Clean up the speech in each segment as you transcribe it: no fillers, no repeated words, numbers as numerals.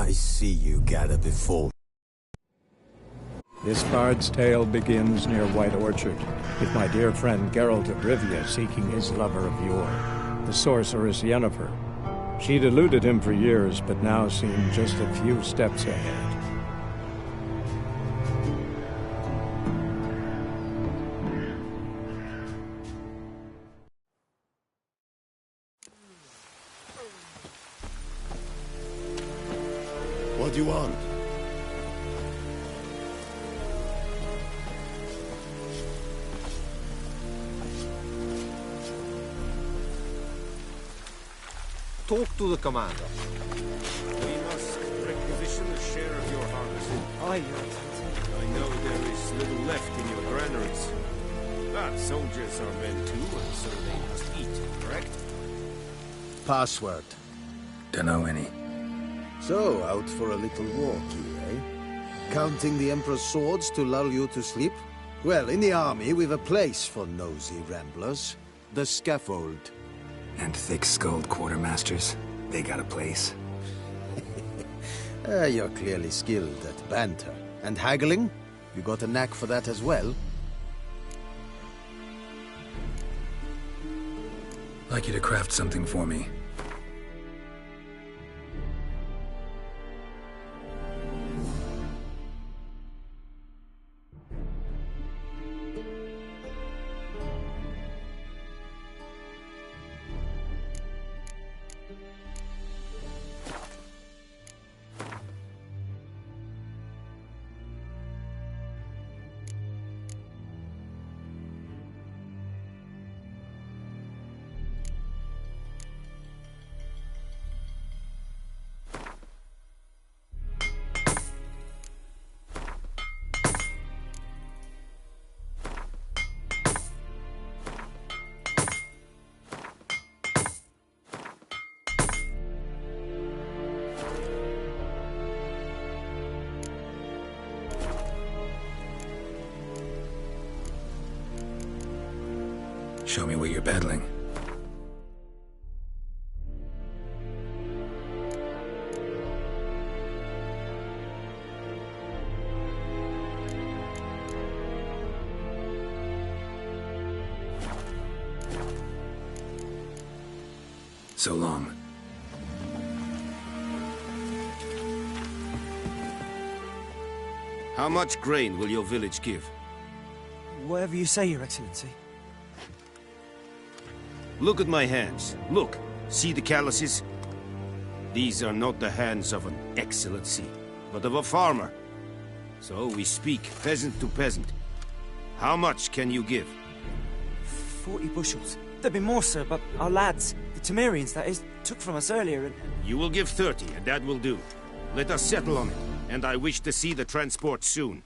I see you gather before. This bard's tale begins near White Orchard, with my dear friend Geralt of Rivia seeking his lover of yore, the sorceress Yennefer. She'd eluded him for years, but now seemed just a few steps ahead. What do you want? Talk to the commander. We must requisition a share of your harvest. I know there is little left in your granaries. But soldiers are men too, and so they must eat, correct? Password. Dunno any. So, out for a little walk here, eh? Counting the Emperor's swords to lull you to sleep? Well, in the army, we've a place for nosy ramblers. The scaffold. And thick-skulled quartermasters, they got a place. You're clearly skilled at banter. And haggling? You got a knack for that as well? Like you to craft something for me. Show me what you're peddling. So long. How much grain will your village give? Whatever you say, Your Excellency. Look at my hands. Look. See the calluses? These are not the hands of an excellency, but of a farmer. So we speak peasant to peasant. How much can you give? 40 bushels. There'd be more, sir, but our lads, the Temerians, that is, took from us earlier and... You will give 30, and that will do. Let us settle on it, and I wish to see the transport soon.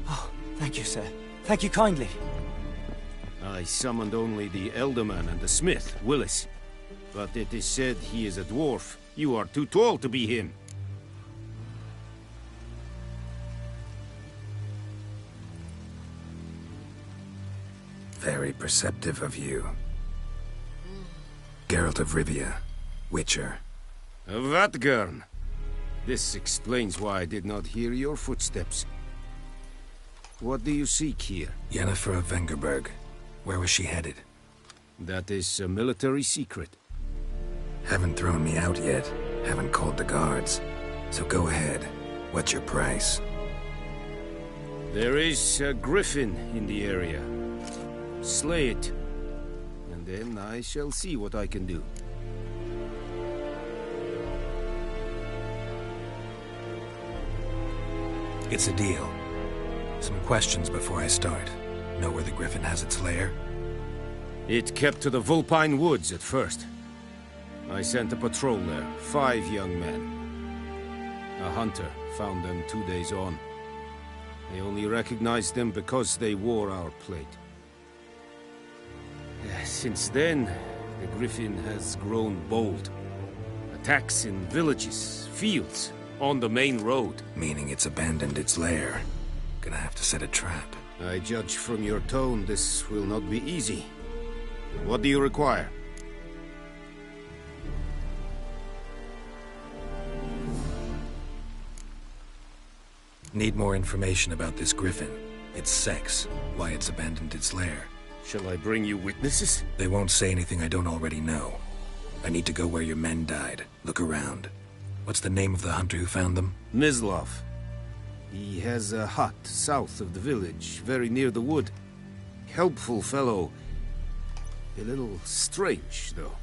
Oh, thank you, sir. Thank you kindly. I summoned only the Elderman and the smith, Willis. But it is said he is a dwarf. You are too tall to be him. Very perceptive of you. Geralt of Rivia, Witcher. Vatgern. This explains why I did not hear your footsteps. What do you seek here? Yennefer of Vengerberg. Where was she headed? That is a military secret. Haven't thrown me out yet. Haven't called the guards. So go ahead. What's your price? There is a griffin in the area. Slay it. And then I shall see what I can do. It's a deal. Some questions before I start. Know where the griffin has its lair? It kept to the Vulpine Woods at first. I sent a patrol there, 5 young men. A hunter found them 2 days on. They only recognized them because they wore our plate. Since then, the griffin has grown bold. Attacks in villages, fields, on the main road. Meaning it's abandoned its lair. Gonna have to set a trap. I judge from your tone this will not be easy. What do you require? Need more information about this griffin. Its sex, why it's abandoned its lair. Shall I bring you witnesses? They won't say anything I don't already know. I need to go where your men died. Look around. What's the name of the hunter who found them? Mislav. He has a hut south of the village, very near the wood. Helpful fellow. A little strange, though.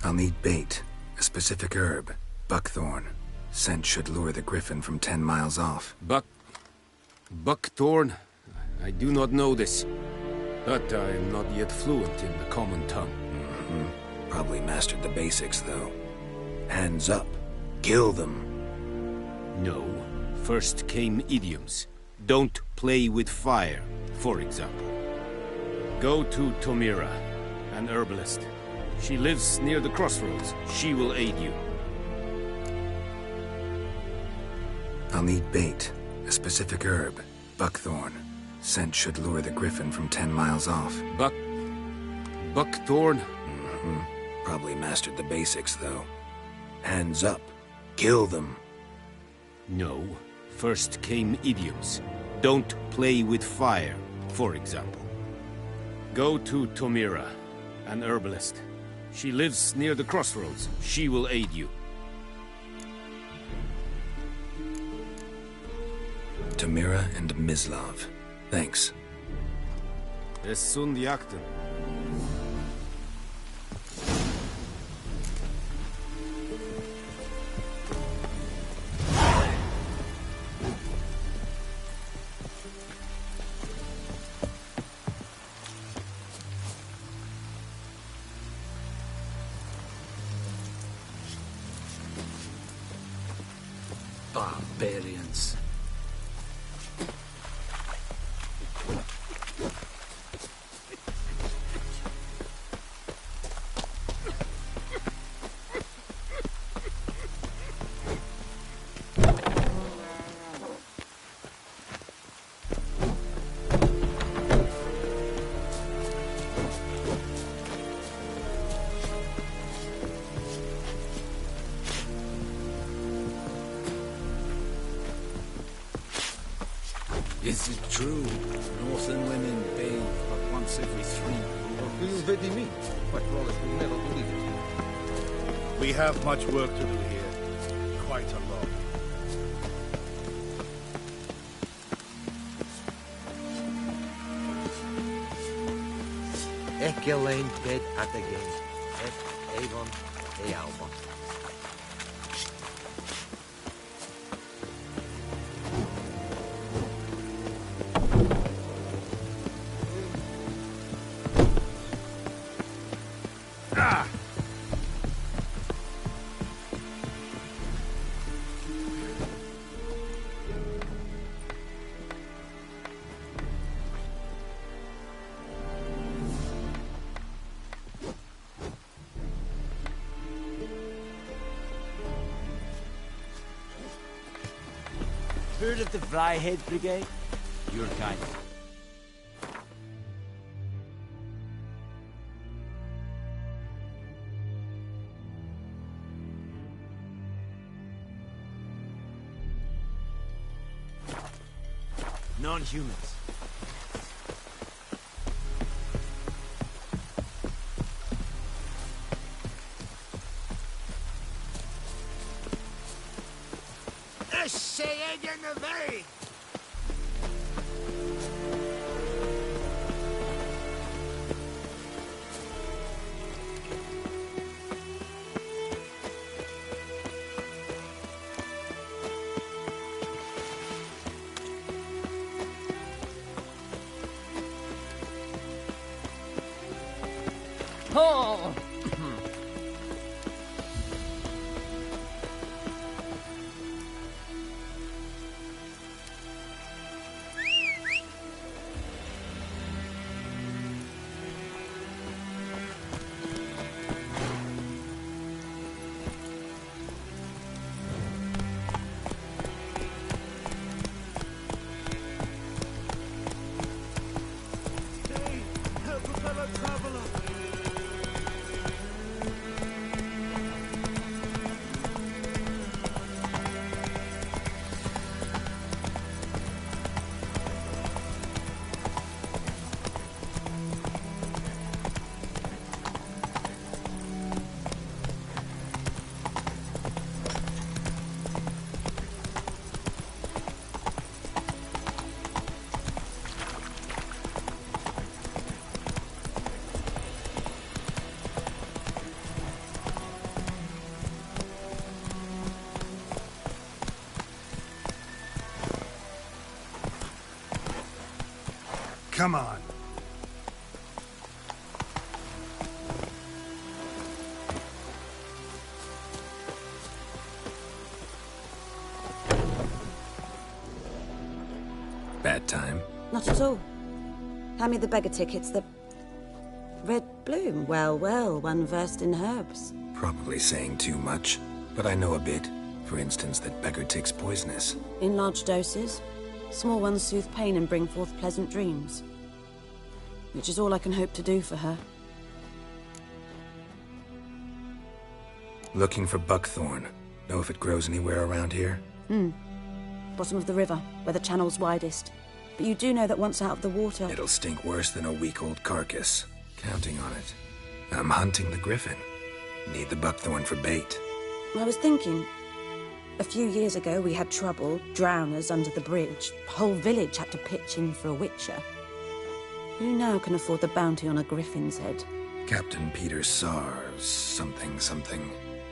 I'll need bait. A specific herb. Buckthorn. Scent should lure the griffin from 10 miles off. Buckthorn? I do not know this. But I am not yet fluent in the common tongue. Probably mastered the basics, though. Hands up. Kill them. No. First came idioms. Don't play with fire, for example. Go to Tomira, an herbalist. She lives near the crossroads. She will aid you. I'll need bait. A specific herb. Buckthorn. Scent should lure the griffin from 10 miles off. Buckthorn? Probably mastered the basics, though. Hands up. Kill them. No. First came idioms. Don't play with fire, for example. Go to Tomira, an herbalist. She lives near the crossroads. She will aid you. Tomira and Mislav. Thanks. Es sunt jakten. Barbarians. Is it true? Northern women bathe but once every 3 years. What Wallace would never believe it. We have much work to do here. Quite a lot. Ekki alleen deed at again. Avon, Alba. Heard of the Vryhead Brigade? Your kind. Non-humans. Oh! Come on. Bad time? Not at all. Hand me the beggar tickets, the... Red bloom. Well, well, one versed in herbs. Probably saying too much, but I know a bit. For instance, that beggar tick's poisonous. In large doses. Small ones soothe pain and bring forth pleasant dreams. Which is all I can hope to do for her. Looking for buckthorn. Know if it grows anywhere around here? Bottom of the river, where the channel's widest. But you do know that once out of the water... It'll stink worse than a week-old carcass. Counting on it. I'm hunting the griffin. Need the buckthorn for bait. I was thinking... A few years ago, we had trouble, drowners under the bridge. The whole village had to pitch in for a witcher. Who now can afford the bounty on a griffin's head? Captain Peter Sars, something.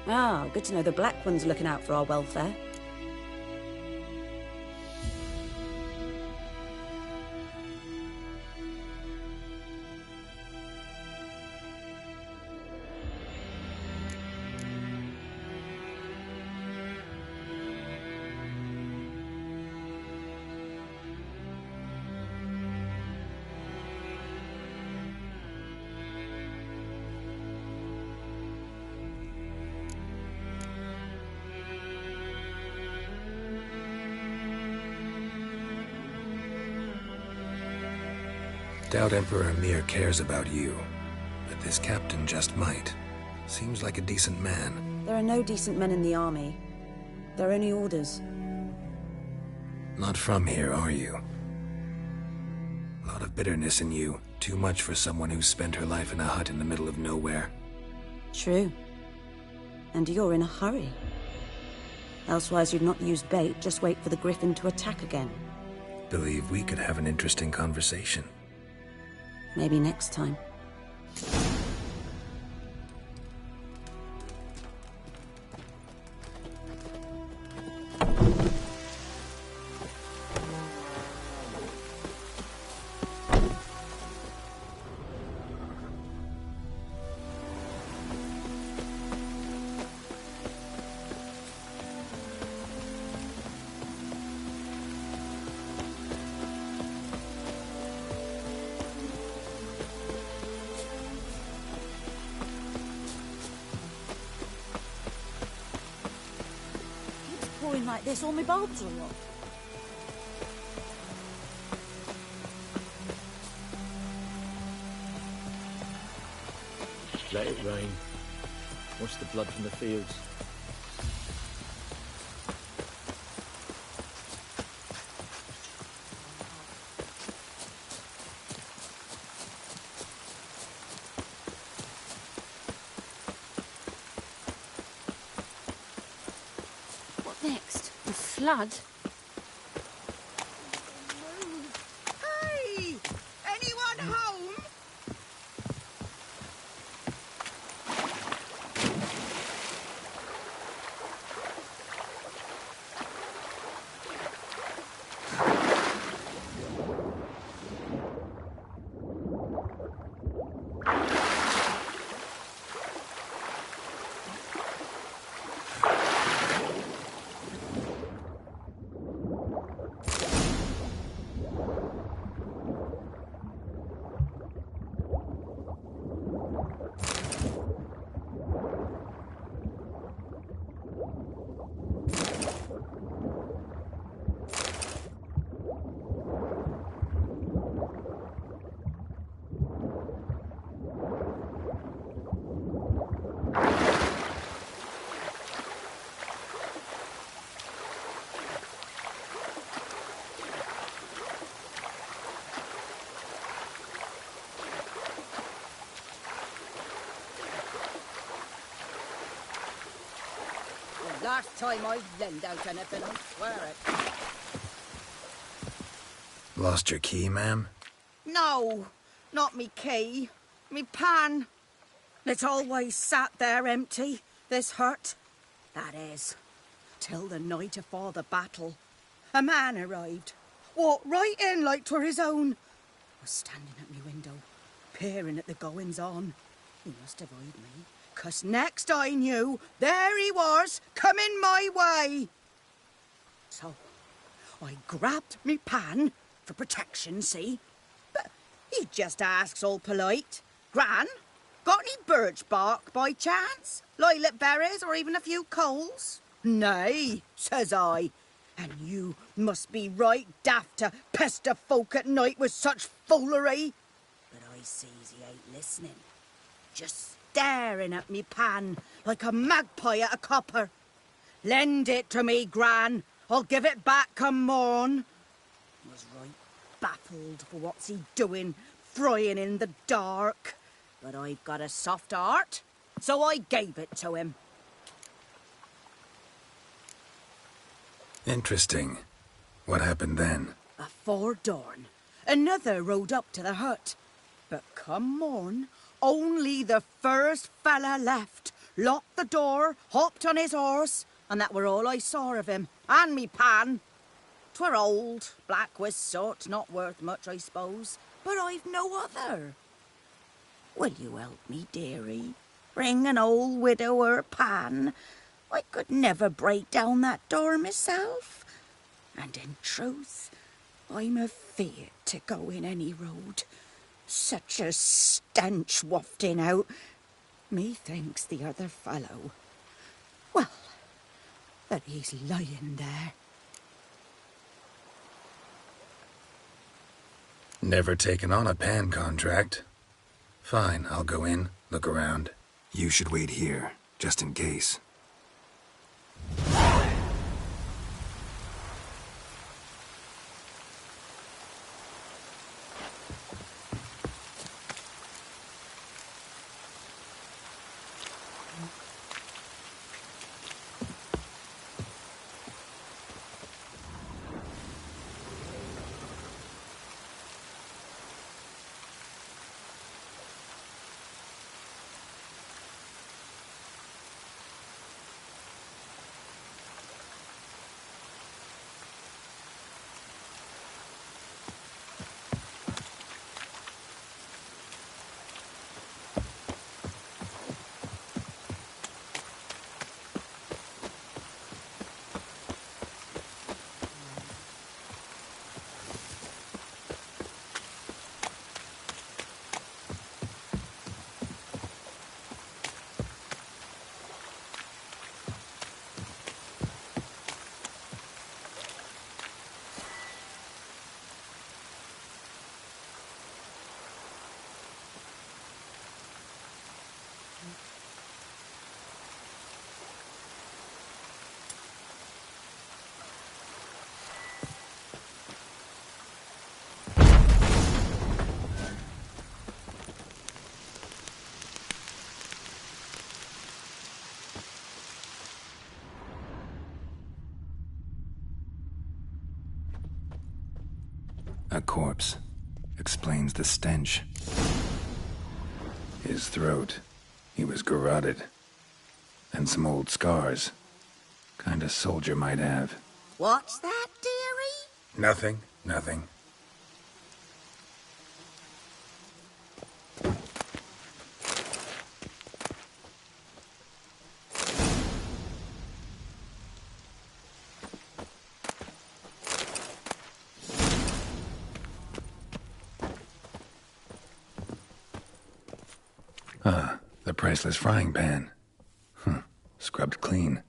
Ah, good to know the Black One's looking out for our welfare. Doubt Emperor Mir cares about you, but this captain just might. Seems like a decent man. There are no decent men in the army. They're only orders. Not from here, are you? A lot of bitterness in you. Too much for someone who's spent her life in a hut in the middle of nowhere. True. And you're in a hurry. Elsewise you'd not use bait, just wait for the griffin to attack again. Believe we could have an interesting conversation. Maybe next time. Like this, all my bulbs are up. Let it rain. Wash the blood from the fields. Flood? Hey! Anyone home? Last time I lend out anything, I swear it. Lost your key, ma'am? No, not me key. Me pan. It's always sat there empty, this hut. That is, till the night afore the battle. A man arrived. Walked right in like 'twere his own. was standing at me window, peering at the goings-on. He must have eyed me, 'cause next I knew, there he was, coming my way. So I grabbed me pan for protection, see? But he just asks all polite, Gran, got any birch bark by chance? Lilac berries or even a few coals? Nay, says I. And you must be right daft to pester folk at night with such foolery. But I sees he ain't listening. Just staring at me pan like a magpie at a copper. Lend it to me, Gran. I'll give it back come morn. Was right baffled for what's he doing, frying in the dark. But I've got a soft heart, so I gave it to him. Interesting. What happened then? Afore dawn, another rode up to the hut. But come morn, only the first fella left, locked the door, hopped on his horse, and that were all I saw of him, and me pan. 'Twere old, black with soot, not worth much, I suppose, but I've no other. Will you help me, dearie? Bring an old widower pan. I could never break down that door myself. And in truth, I'm afeard to go in any road. Such a stench wafting out. Methinks the other fellow, well, that he's lying there. Never taken on a pan contract. Fine, I'll go in, look around. You should wait here, just in case. A corpse. Explains the stench. His throat. He was garroted. And some old scars. Kind of soldier might have. What's that, dearie? Nothing. The priceless frying pan. Scrubbed clean.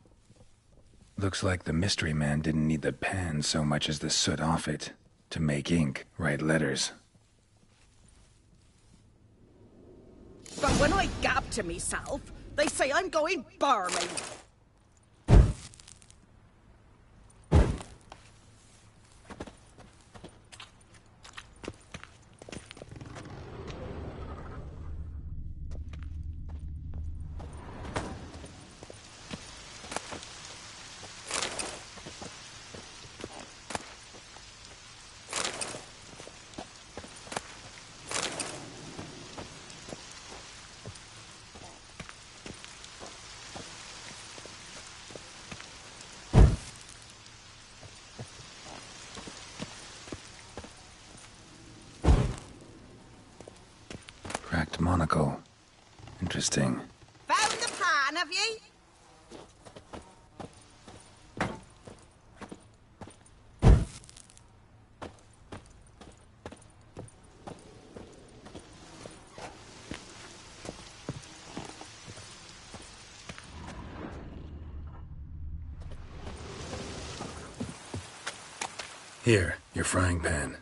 Looks like the mystery man didn't need the pan so much as the soot off it to make ink, write letters. But when I gab to myself, they say I'm going barmy. Cleft monocle. Interesting. Found the pan, have ye? Here, your frying pan.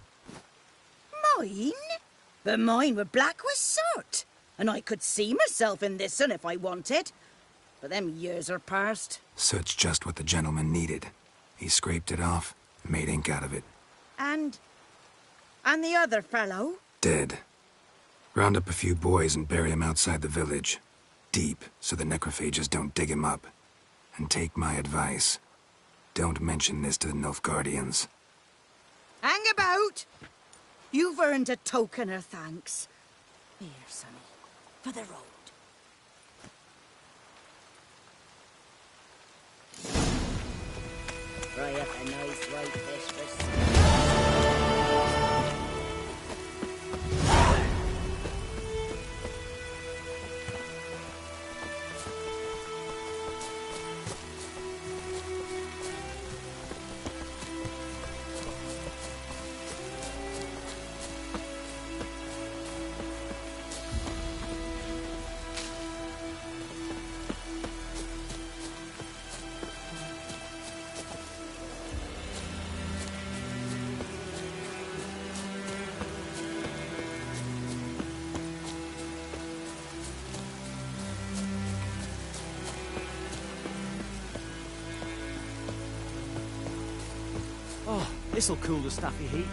Mine? But mine were black with soot. And I could see myself in this one if I wanted. But them years are past. Soot's just what the gentleman needed. He scraped it off and made ink out of it. And the other fellow? Dead. Round up a few boys and bury him outside the village. Deep, so the necrophages don't dig him up. And take my advice. Don't mention this to the Nilfgaardians. Hang about! You've earned a token of thanks. Here, sonny, for the road. Fry up a nice white fish for Oh, this'll cool the stuffy heat.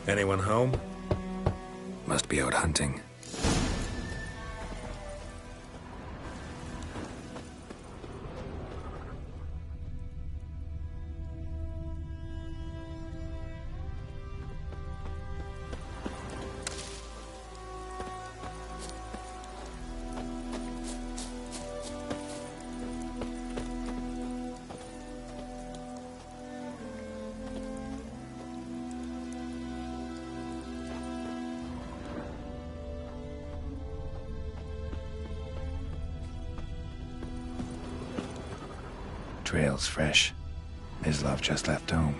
Anyone home? Must be out hunting. Trail's fresh. Mislav just left home.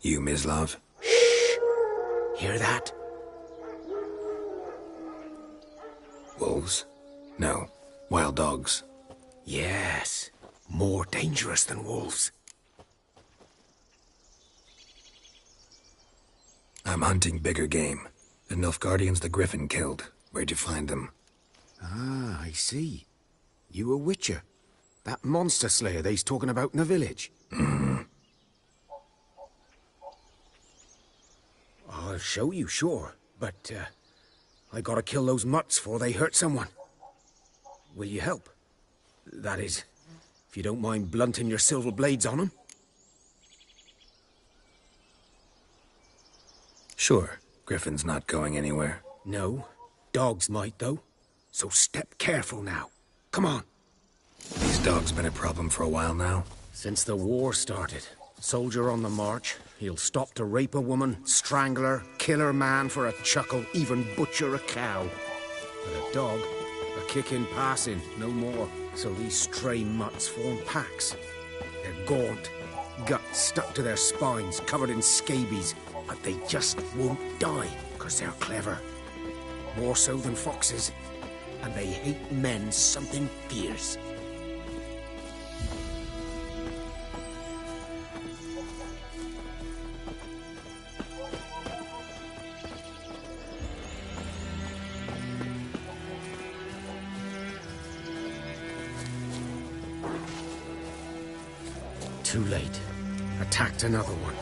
You, Mislav? Shh! Hear that? Wolves? No. Wild dogs. Yes. More dangerous than wolves. I'm hunting bigger game. The Nilfgaardians the Griffin killed. Where'd you find them? Ah, I see. You a witcher. That monster slayer they's talking about in the village. Mm-hmm. I'll show you, sure. But, I gotta kill those mutts before they hurt someone. Will you help? That is, if you don't mind blunting your silver blades on them. Sure. Griffin's not going anywhere. No. Dogs might, though. So step careful now. Come on. These dogs been a problem for a while now? Since the war started. Soldier on the march. He'll stop to rape a woman, strangle her, kill her man for a chuckle, even butcher a cow. But a dog, a kicking passing, no more. So these stray mutts form packs. They're gaunt, guts stuck to their spines, covered in scabies, but they just won't die, because they're clever. More so than foxes. And they hate men something fierce. Too late. Attacked another one.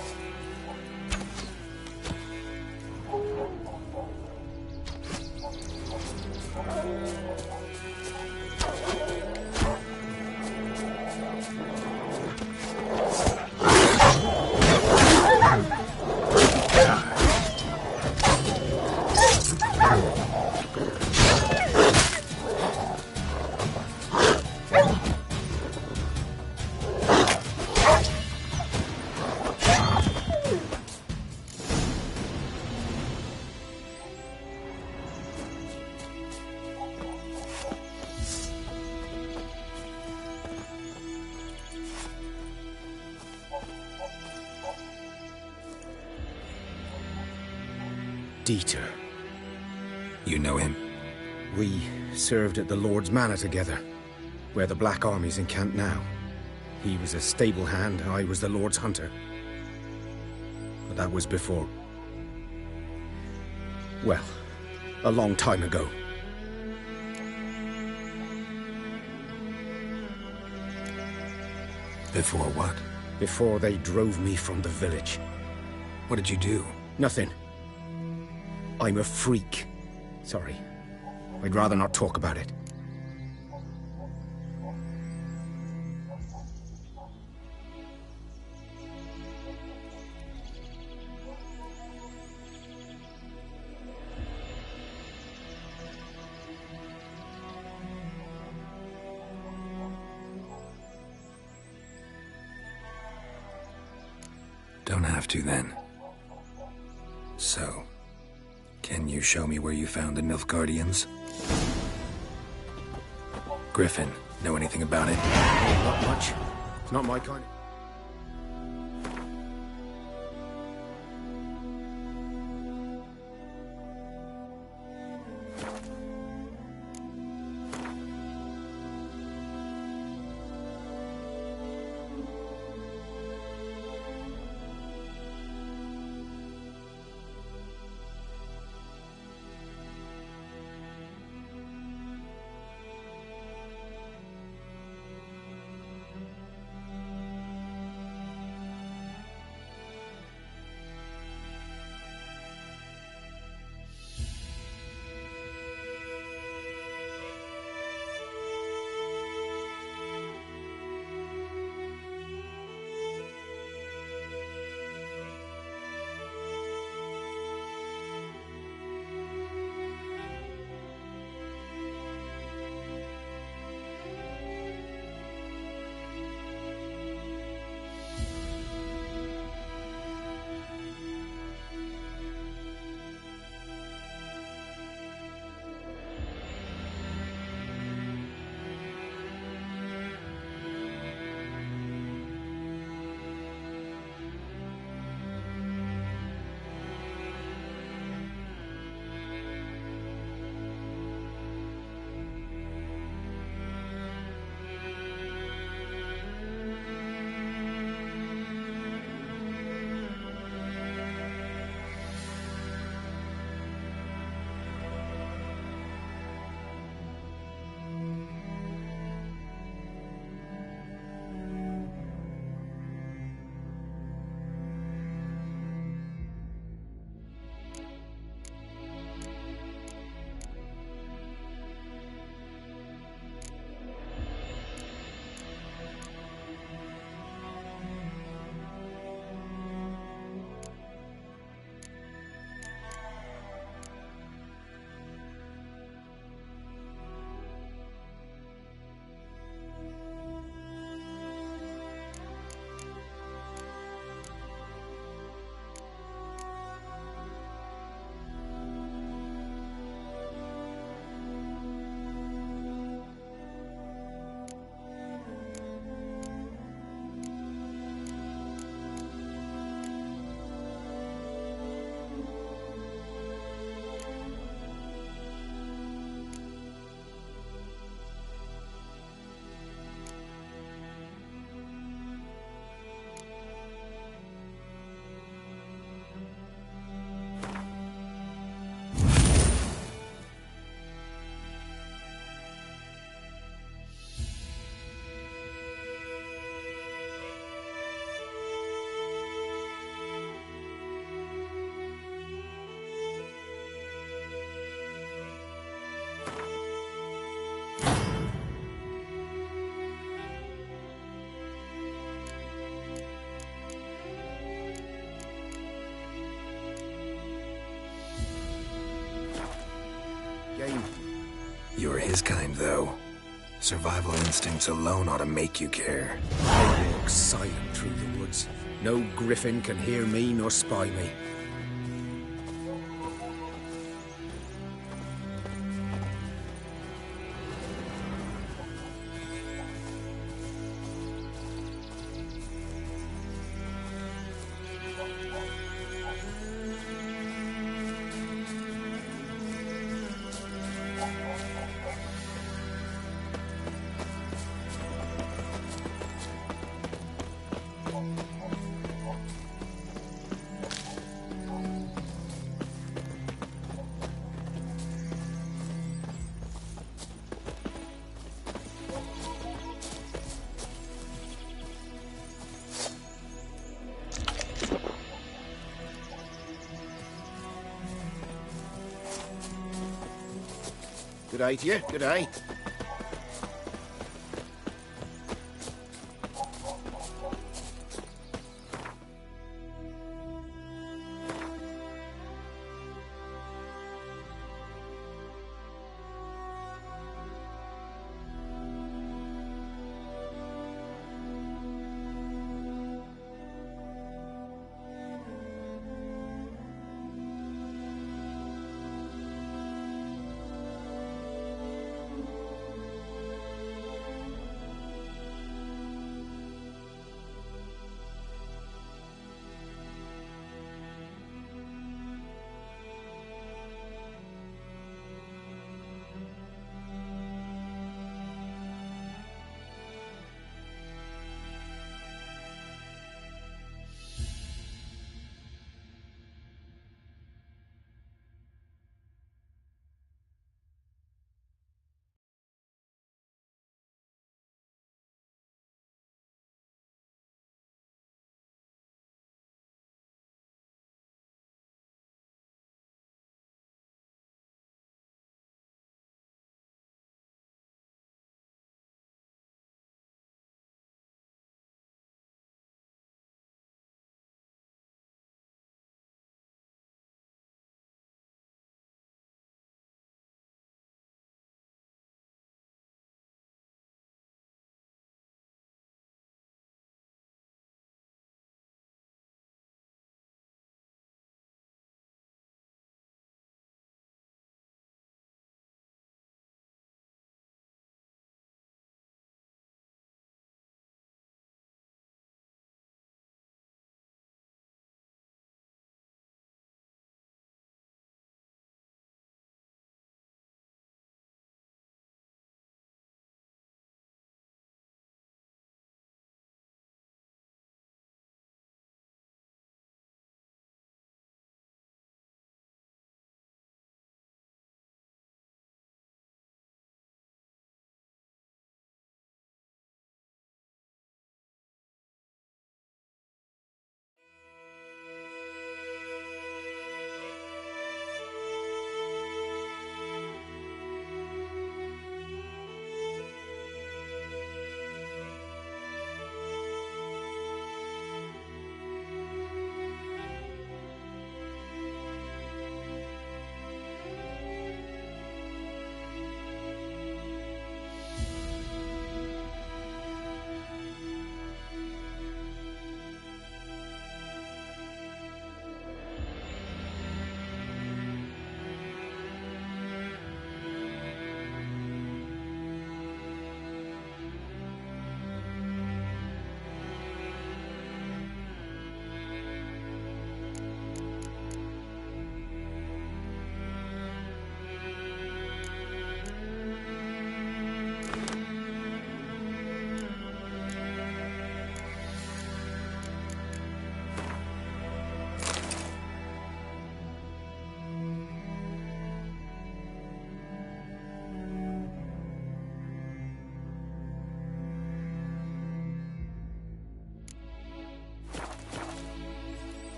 Dieter. You know him? We served at the Lord's Manor together, where the Black Army's encamped now. He was a stable hand, I was the Lord's hunter. But that was before... well, a long time ago. Before what? Before they drove me from the village. What did you do? Nothing. I'm a freak. Sorry. I'd rather not talk about it. Don't have to, then. So, can you show me where you found the Nilfgaardians? Griffin, know anything about it? Not much. It's not my kind of... his kind, though. Survival instincts alone ought to make you care. I walk silent through the woods. No griffin can hear me nor spy me. Good eye to you, good eye.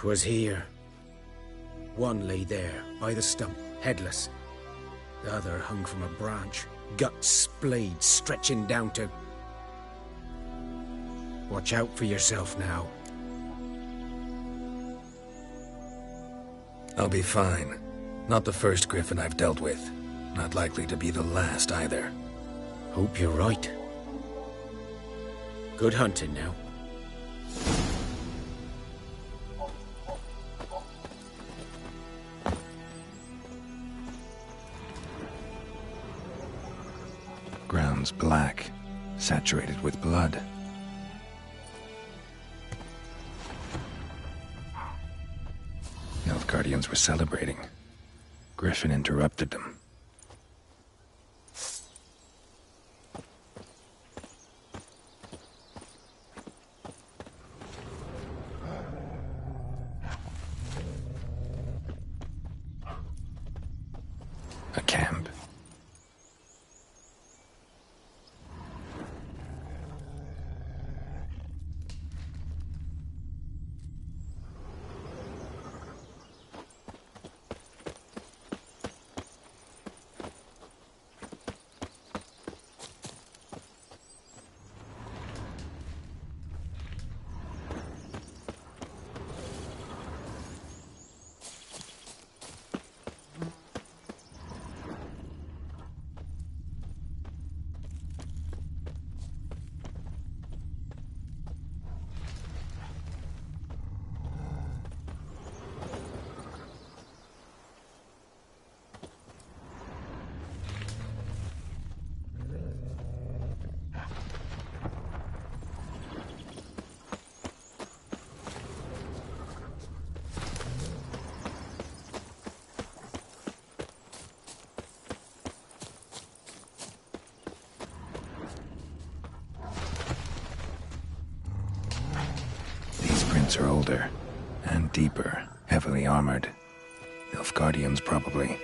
"'Twas here. One lay there, by the stump, headless. The other hung from a branch, guts splayed, stretching down to... Watch out for yourself now. I'll be fine. Not the first griffin I've dealt with. Not likely to be the last either. Hope you're right. Good hunting now. Ground's black, saturated with blood. Nilfgaardians were celebrating. Griffin interrupted them. A camp. Are older and deeper, heavily armored. Nilfgaardians, probably.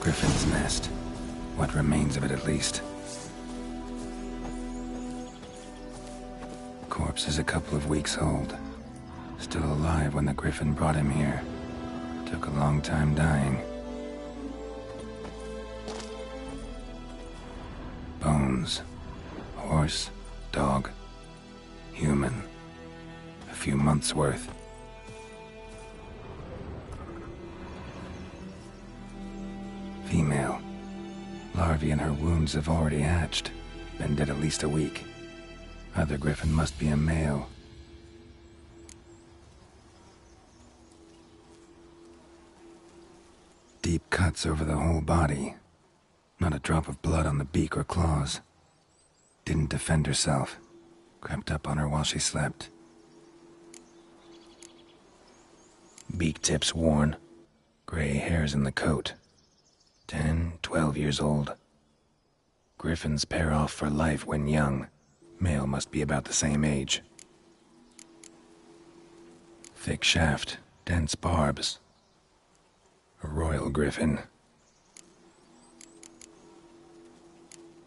Griffin's nest. What remains of it, at least. Corpse is a couple of weeks old. Still alive when the Griffin brought him here. Took a long time dying. Bones. Horse, dog, human. A few months' worth. Female. Larvae in her wounds have already hatched. Been dead at least a week. Other Griffin must be a male. Deep cuts over the whole body. Not a drop of blood on the beak or claws. Didn't defend herself. Crept up on her while she slept. Beak tips worn. Gray hairs in the coat. 10, 12 years old. Griffins pair off for life when young. Male must be about the same age. Thick shaft, dense barbs. A royal griffin.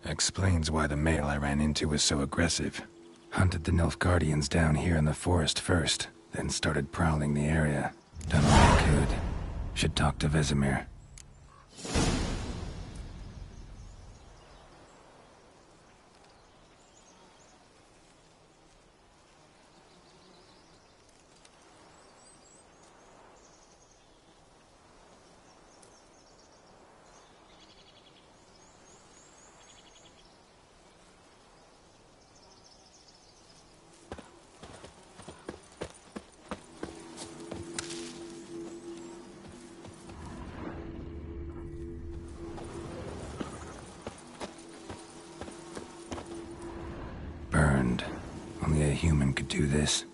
Explains why the male I ran into was so aggressive. Hunted the Nilfgaardians down here in the forest first, then started prowling the area. Done all I could. Should talk to Vesemir. Burned. Only a human could do this.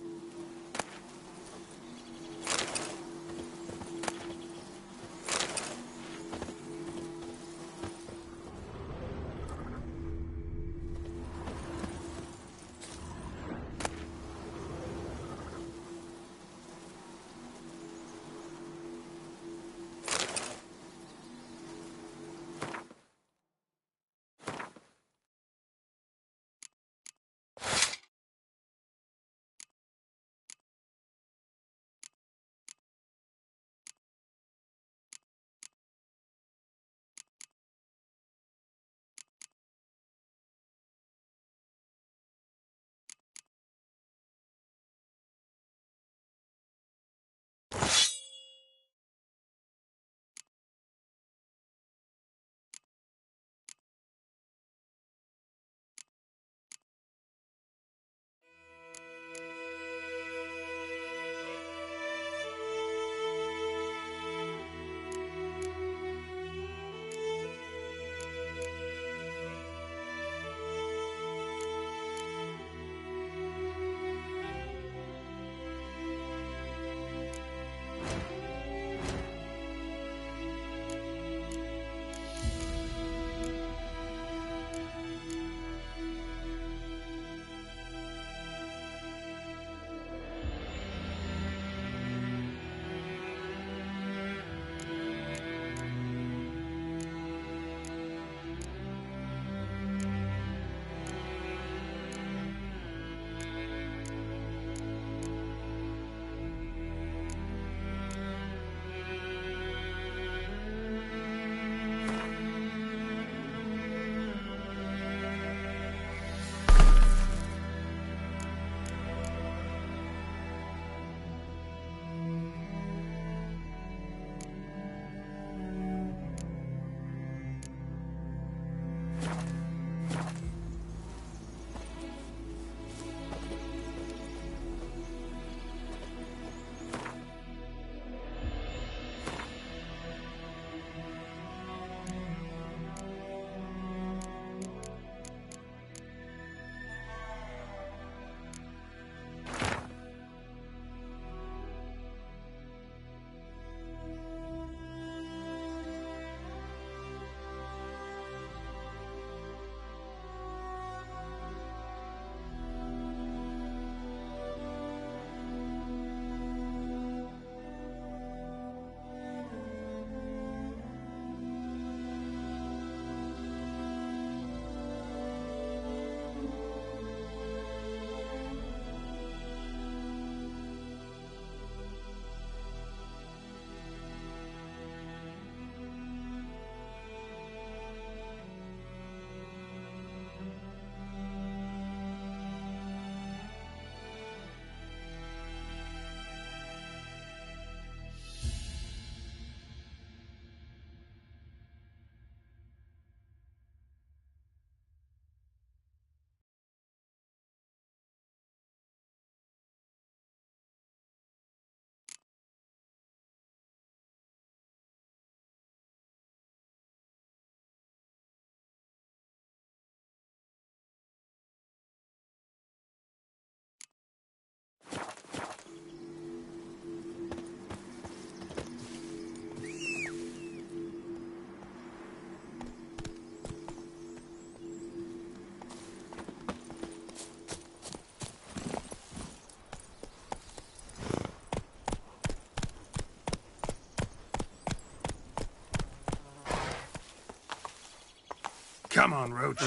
Come on, Roach.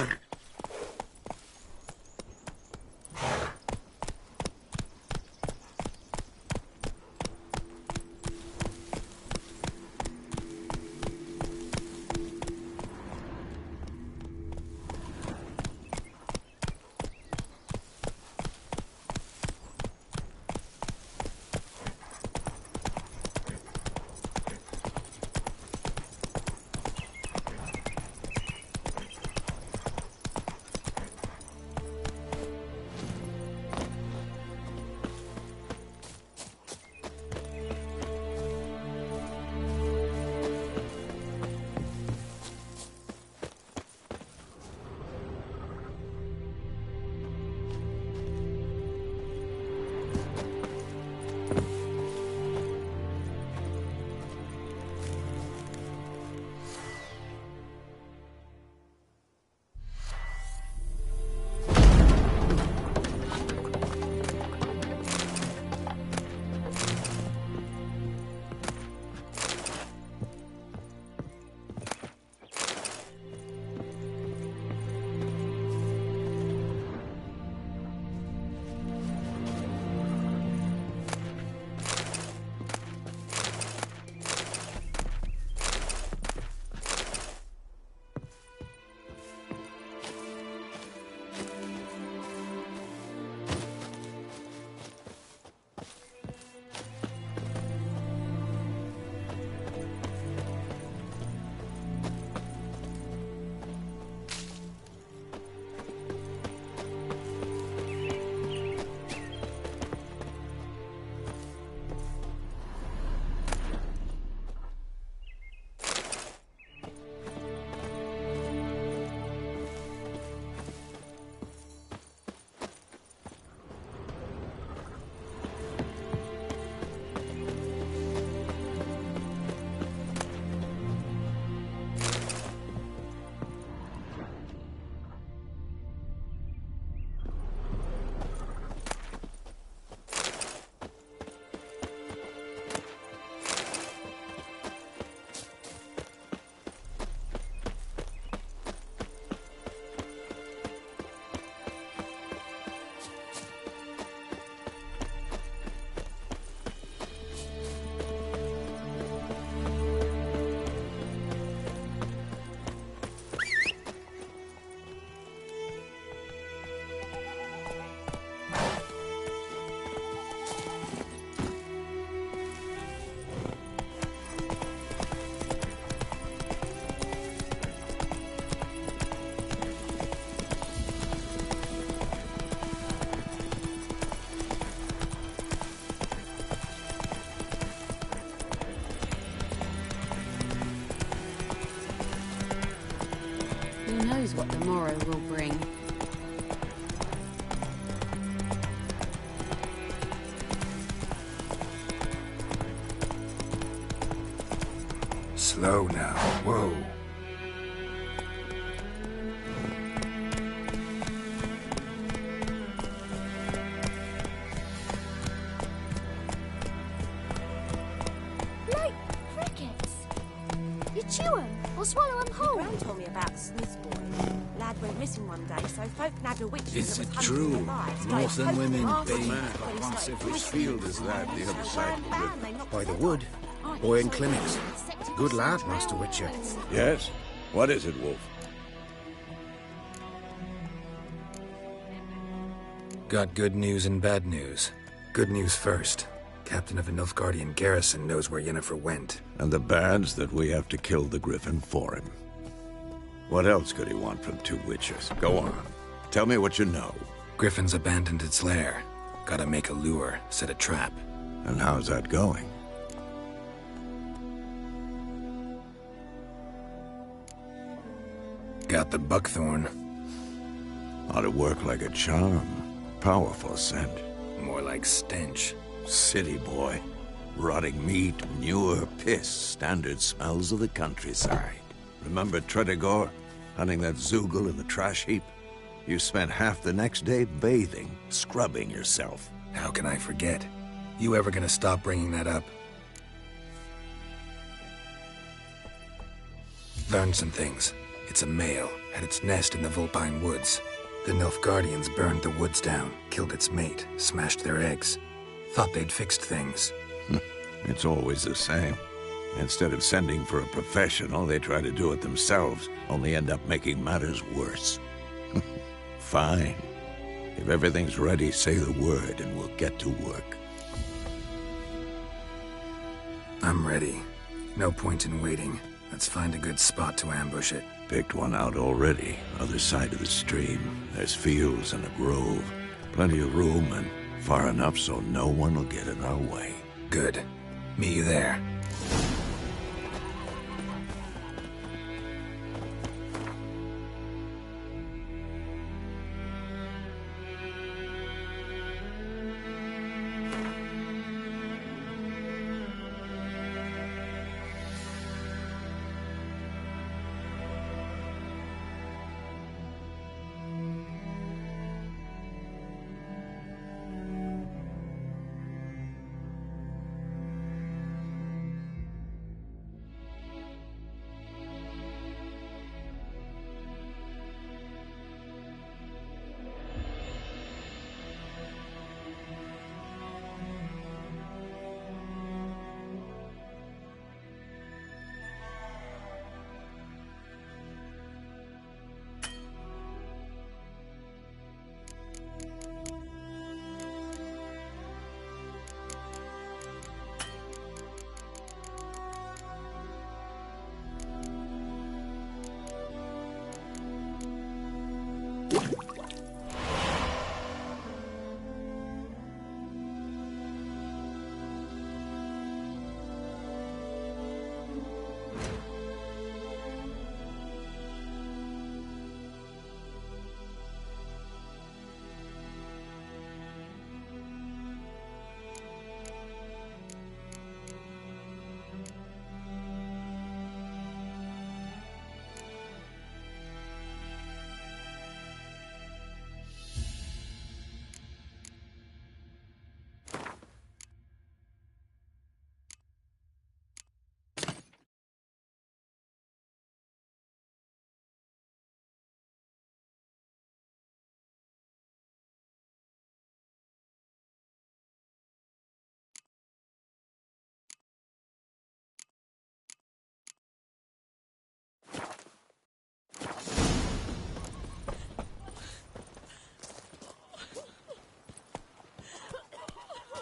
Who knows what the morrow will bring? Slow now. Whoa. Like crickets. You chew 'em or swallow 'em whole. Gran told me about the Smith's boy. Lad went missing one day, so folk nagged a witch Is that it was hunting true? for lives. Northern women bathe Man, like once every Which 3 field is that, the other side of the river? By the wood. Boy in clinics. Good lad, Master Witcher. Yes? What is it, Wolf? Got good news and bad news. Good news first. Captain of a Nilfgaardian garrison knows where Yennefer went. And the bad's that we have to kill the Griffin for him. What else could he want from two witches? Go on. Tell me what you know. Griffin's abandoned its lair. Gotta make a lure, set a trap. And how's that going? Got the buckthorn. Ought to work like a charm. Powerful scent. More like stench. City boy. Rotting meat, manure, piss. Standard smells of the countryside. Remember Tredegor? Hunting that Zoogle in the trash heap? You spent half the next day bathing, scrubbing yourself. How can I forget? You ever gonna stop bringing that up? Learn some things. It's a male. had its nest in the Vulpine Woods. The Nilfgaardians burned the woods down, killed its mate, smashed their eggs. Thought they'd fixed things. It's always the same. Instead of sending for a professional, they try to do it themselves, only end up making matters worse. Fine. If everything's ready, say the word and we'll get to work. I'm ready. No point in waiting. Let's find a good spot to ambush it. Picked one out already. Other side of the stream. There's fields and a grove. Plenty of room and far enough so no one will get in our way. Good. Meet you there.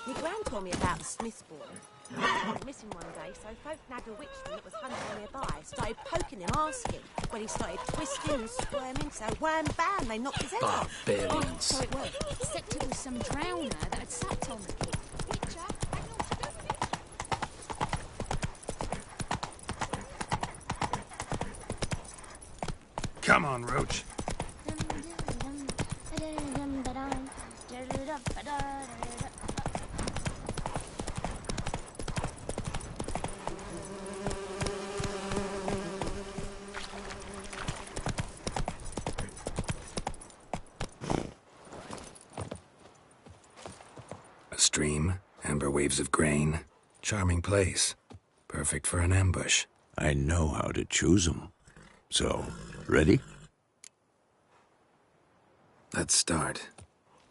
My gran told me about the Smith's boy. He went missing one day, so folk nagged a witchman that was hunting nearby. Started poking him, asking. When he started twisting and squirming, so wham bam, they knocked his head off. Oh, so it was. Except it was some drowner that had sacked on me. Come on, Roach. A stream, amber waves of grain. Charming place. Perfect for an ambush. I know how to choose 'em. So, ready? Let's start.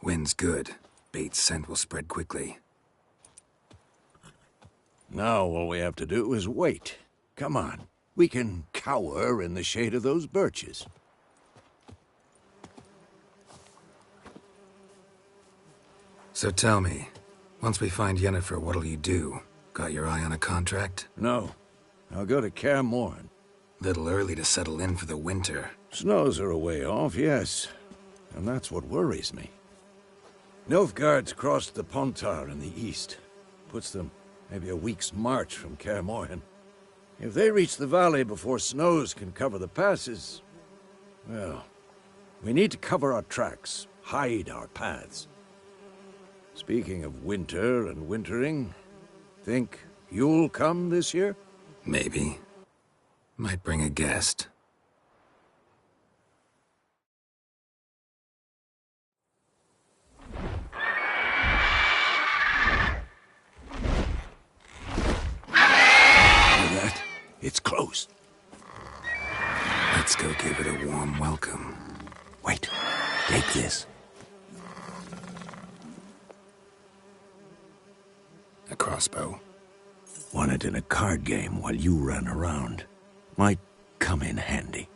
Wind's good. Bait's scent will spread quickly. Now all we have to do is wait. Come on. We can cower in the shade of those birches. So tell me, once we find Yennefer, what'll you do? Got your eye on a contract? No. I'll go to Kaer Morhen. Little early to settle in for the winter. Snows are a way off, yes. And that's what worries me. Nilfgaard's crossed the Pontar in the east. Puts them maybe a week's march from Kaer Morhen. If they reach the valley before snows can cover the passes, well, we need to cover our tracks, hide our paths. Speaking of winter and wintering, think you'll come this year? Maybe. Might bring a guest. It's close. Let's go give it a warm welcome. crossbow. Won it in a card game while you ran around. Might come in handy.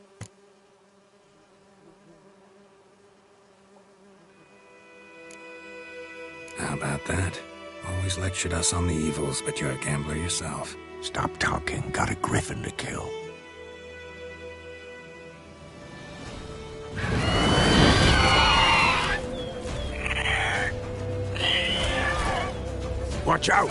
How about that? Always lectured us on the evils, but you're a gambler yourself. Stop talking. Got a griffin to kill. Watch out!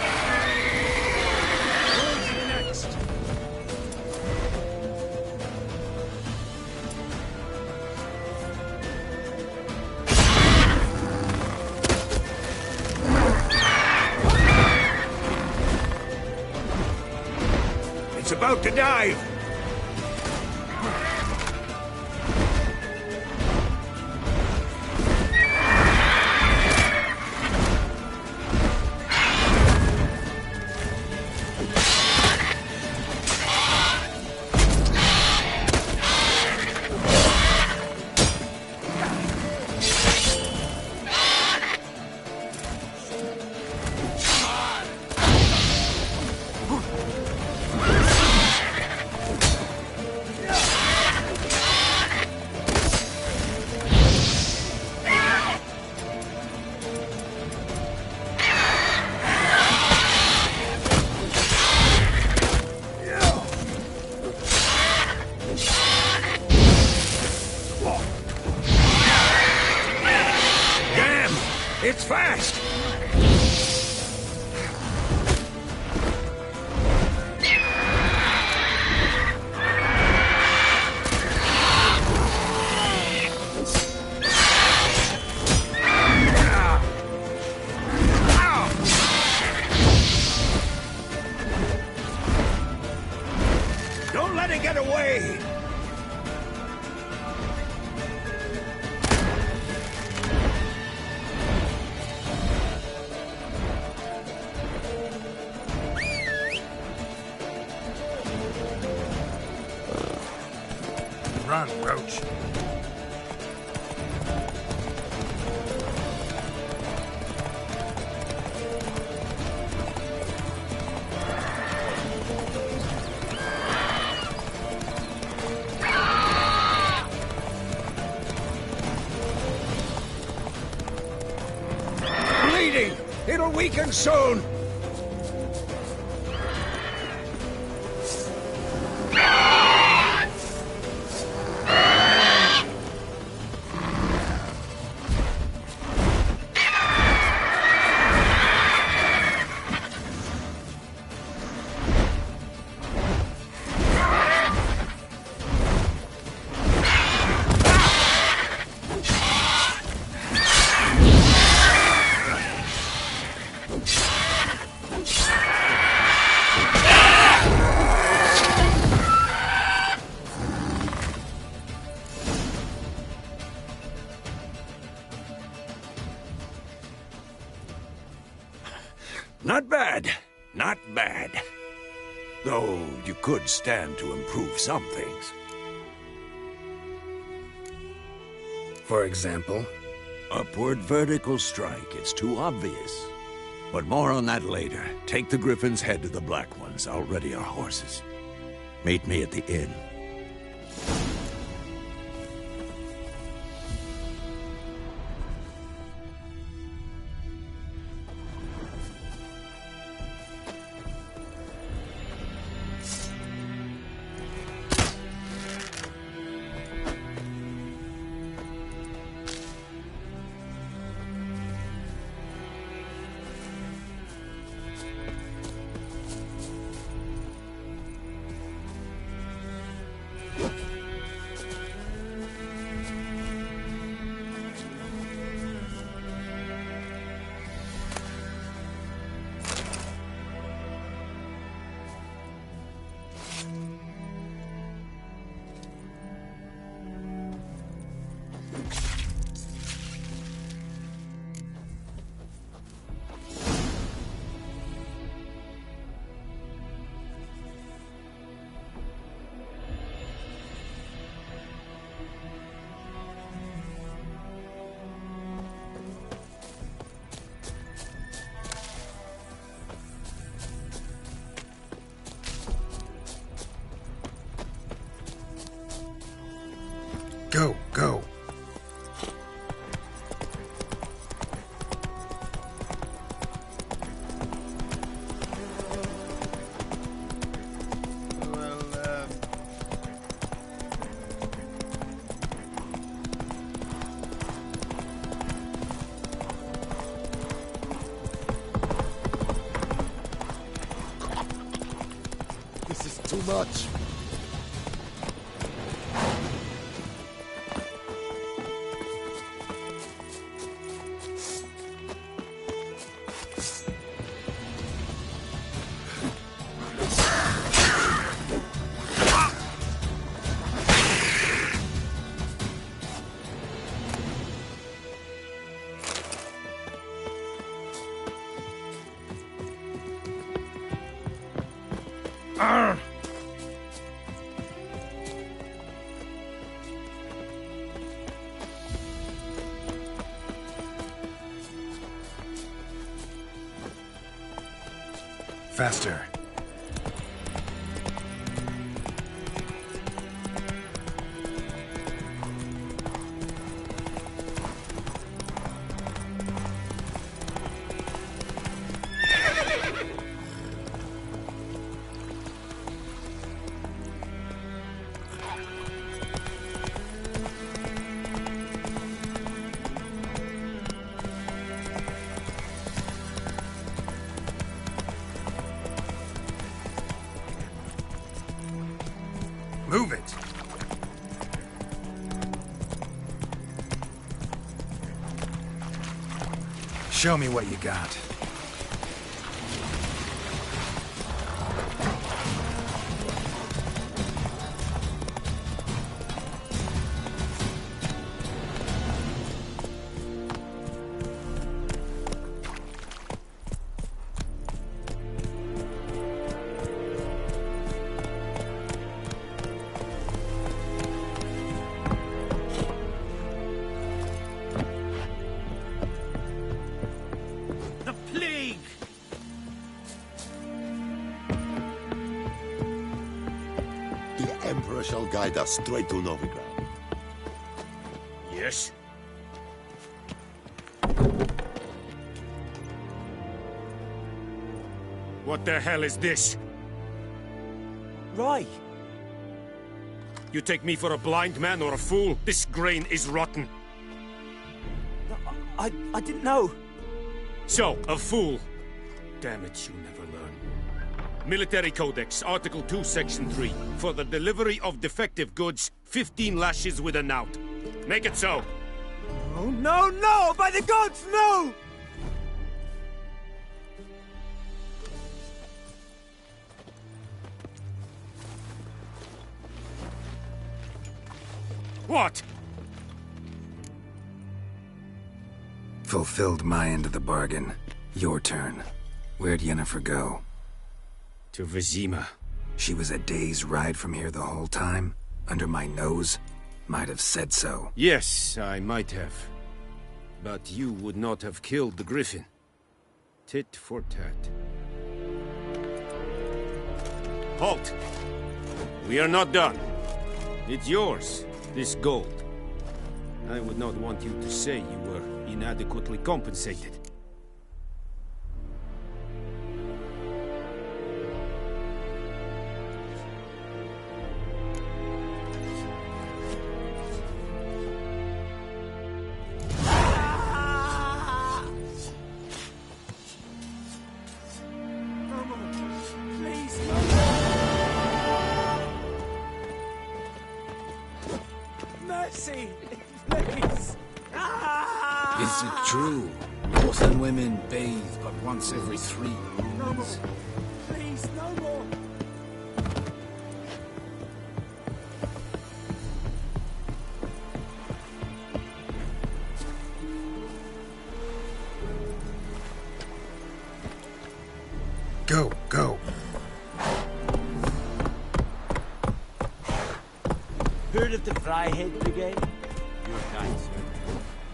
It's about to dive! It's fast! Don't let it get away! Run, Roach. Bleeding! It'll weaken soon! Not bad. Not bad. Though you could stand to improve some things. For example? Upward vertical strike. It's too obvious. But more on that later. Take the Griffin's head to the Black Ones. I'll ready our horses. Meet me at the inn. much. Faster. Move it! Show me what you got. The Emperor shall guide us straight to Novigrad. Yes? What the hell is this? Rye! You take me for a blind man or a fool? This grain is rotten. No, I didn't know. So, a fool. Damn it, you never learn. Military Codex, Article 2, Section 3. For the delivery of defective goods, 15 lashes with a knout. Make it so. Oh, no, no! By the gods, no! What? Fulfilled my end of the bargain. Your turn. Where'd Yennefer go? To Vizima. She was a day's ride from here the whole time? Under my nose? Might have said so. Yes, I might have. But you would not have killed the Griffin. Tit for tat. Halt! We are not done. It's yours, this gold. I would not want you to say you were inadequately compensated. Mercy! Please! Is it true? Northern women bathe but once every 3 moons. No more! Please, no more! Go, go. Heard of the Fryhead Brigade? Your kind, sir.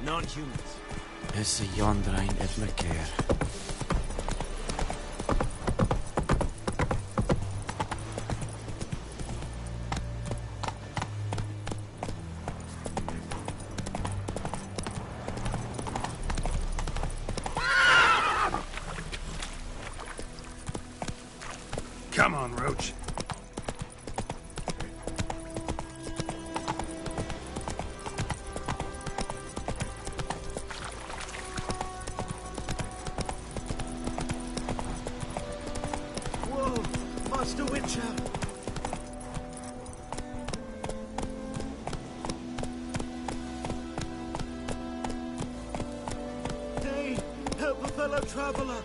Non-humans. Is the Yondrain Edlerkeer. Come on, Roach. Whoa, Master Witcher! Help a fellow traveler!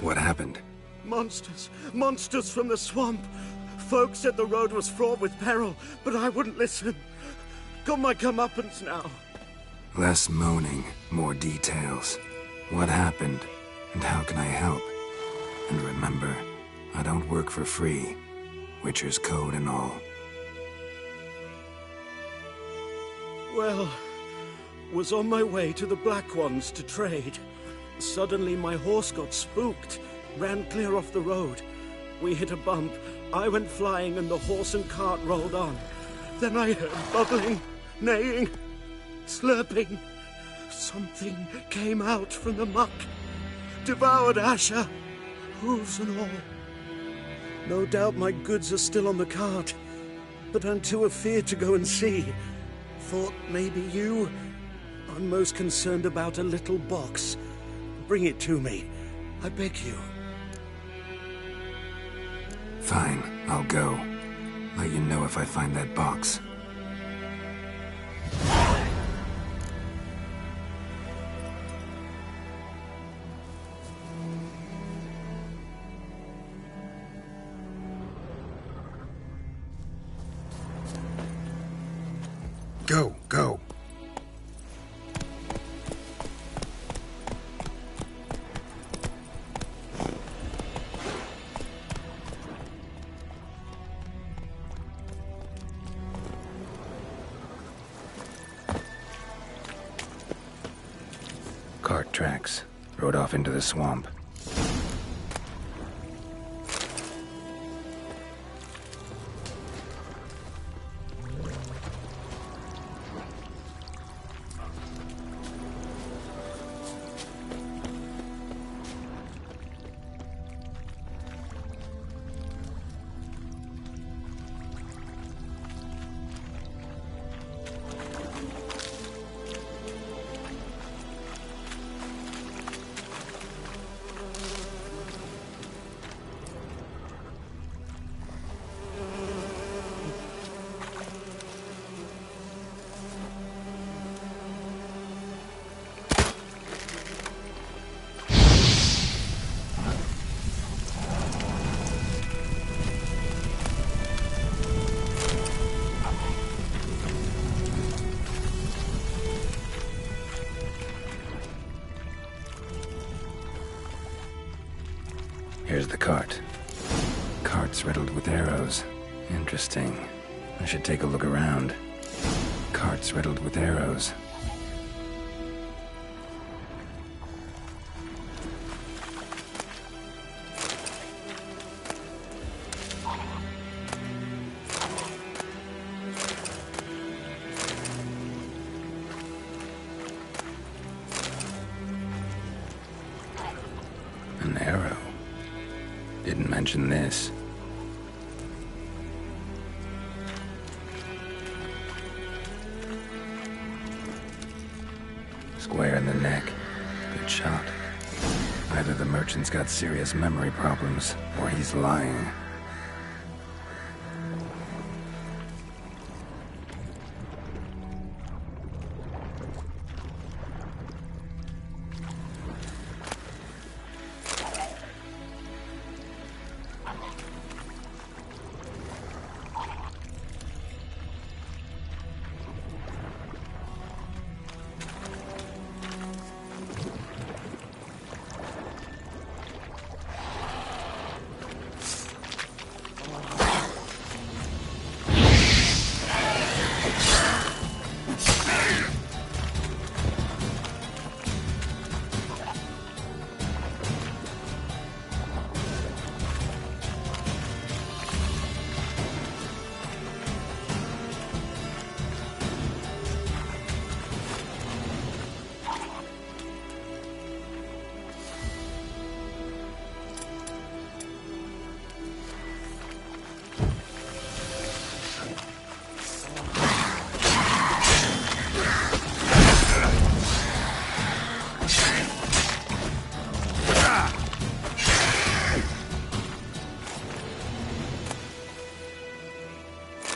What happened? Monsters! Monsters from the swamp! Folk said the road was fraught with peril, but I wouldn't listen. Got my comeuppance now. Less moaning, more details. What happened, and how can I help? And remember, I don't work for free. Witcher's code and all. Well, was on my way to the Black Ones to trade. Suddenly my horse got spooked, ran clear off the road. We hit a bump, I went flying and the horse and cart rolled on. Then I heard bubbling, neighing, slurping. Something came out from the muck, devoured Asher, hooves and all. No doubt my goods are still on the cart, but I'm too afeard to go and see. Thought maybe you. I'm most concerned about a little box. Bring it to me, I beg you. Fine, I'll go. Let you know if I find that box. Go, go. Cart tracks. Rode off into the swamp. Here's the cart. Cart's riddled with arrows. Interesting. I should take a look around. Cart's riddled with arrows. An arrow. Didn't mention this. Square in the neck. Good shot. Either the merchant's got serious memory problems, or he's lying.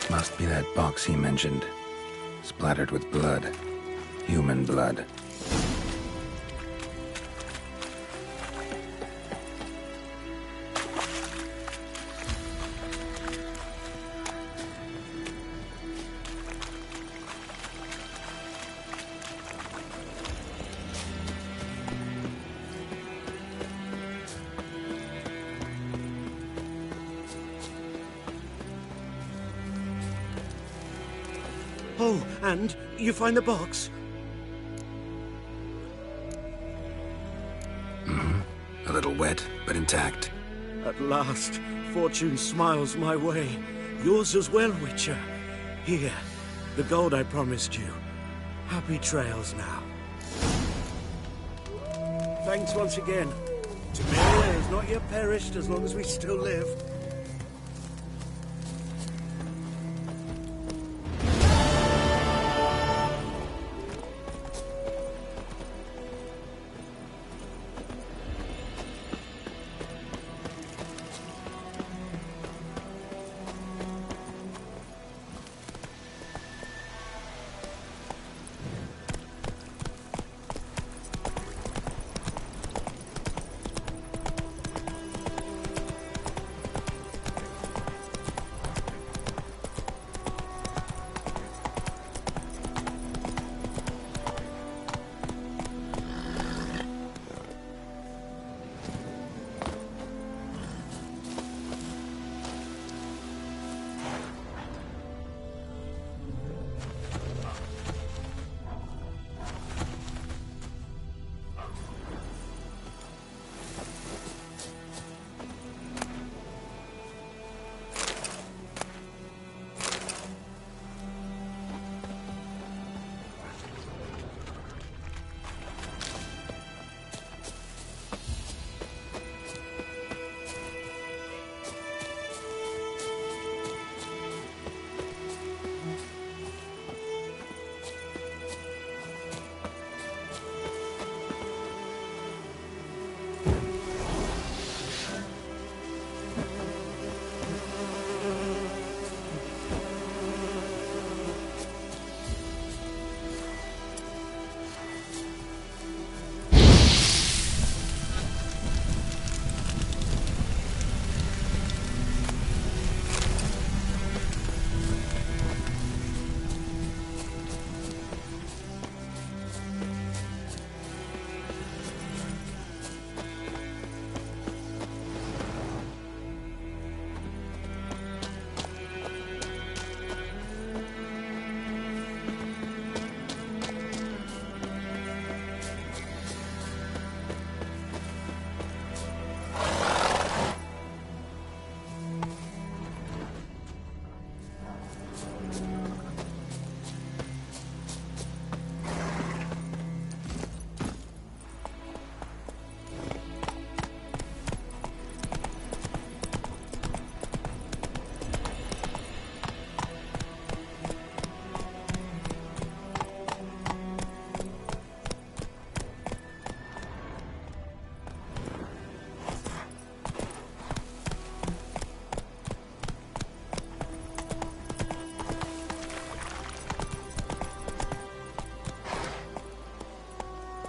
Must be that box he mentioned. Splattered with blood. Human blood. Oh, and you find the box? A little wet, but intact. At last, fortune smiles my way. Yours as well, Witcher. Here, the gold I promised you. Happy trails now. Thanks once again. Temeria has not yet perished as long as we still live.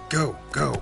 Go, go.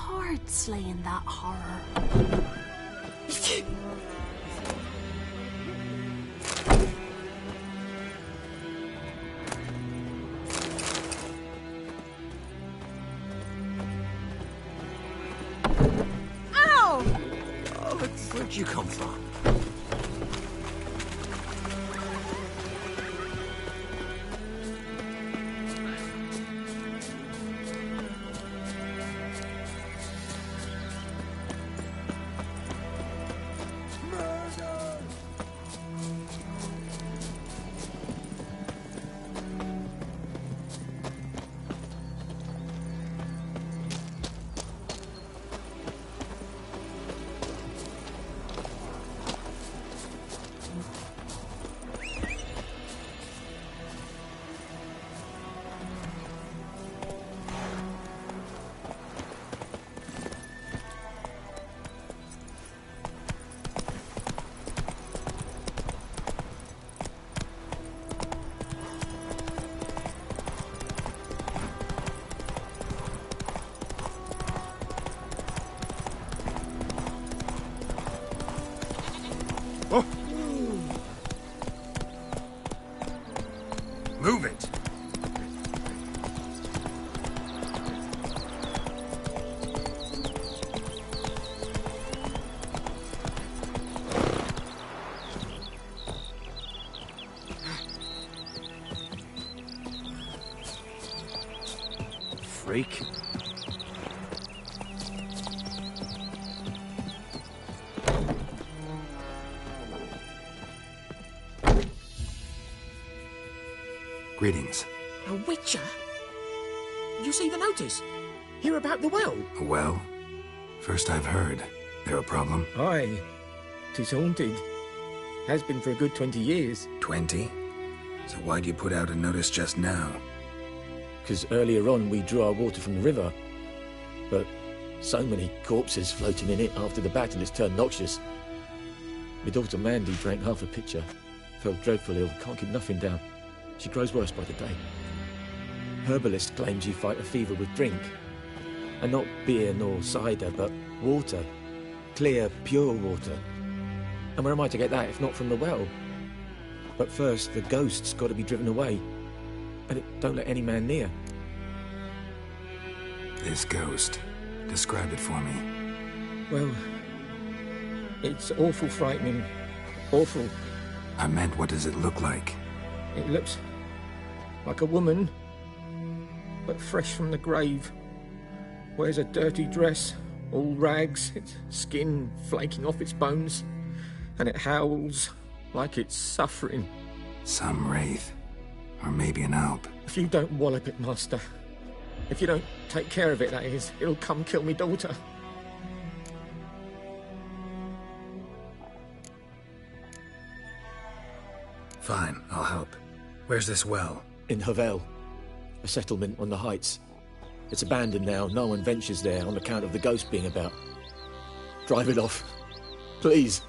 hard slaying that horror. Ow! Oh, where'd you come from? Move it! Freak. Greetings. A witcher? You see the notice? Hear about the well? Well, first I've heard. There a problem? Aye. 'Tis haunted. Has been for a good 20 years. 20? So why'd you put out a notice just now? 'Cause earlier on we drew our water from the river. But so many corpses floating in it after the battle it's turned noxious. My daughter Mandy drank half a pitcher. Fell dreadful ill, can't keep nothing down. She grows worse by the day. Herbalist claims you fight a fever with drink. And not beer nor cider, but water. Clear, pure water. And where am I to get that if not from the well? But first, the ghost's got to be driven away. And it don't let any man near. This ghost. Describe it for me. Well, it's awful frightening. Awful. I meant, what does it look like? It looks like a woman, but fresh from the grave. Wears a dirty dress, all rags, its skin flaking off its bones, and it howls like it's suffering. Some wraith. Or maybe an alp. If you don't wallop it, Master, if you don't take care of it, that is, it'll come kill me daughter. Fine, I'll help. Where's this well? In Havel, a settlement on the heights. It's abandoned now. No one ventures there on account of the ghost being about. Drive it off. Please.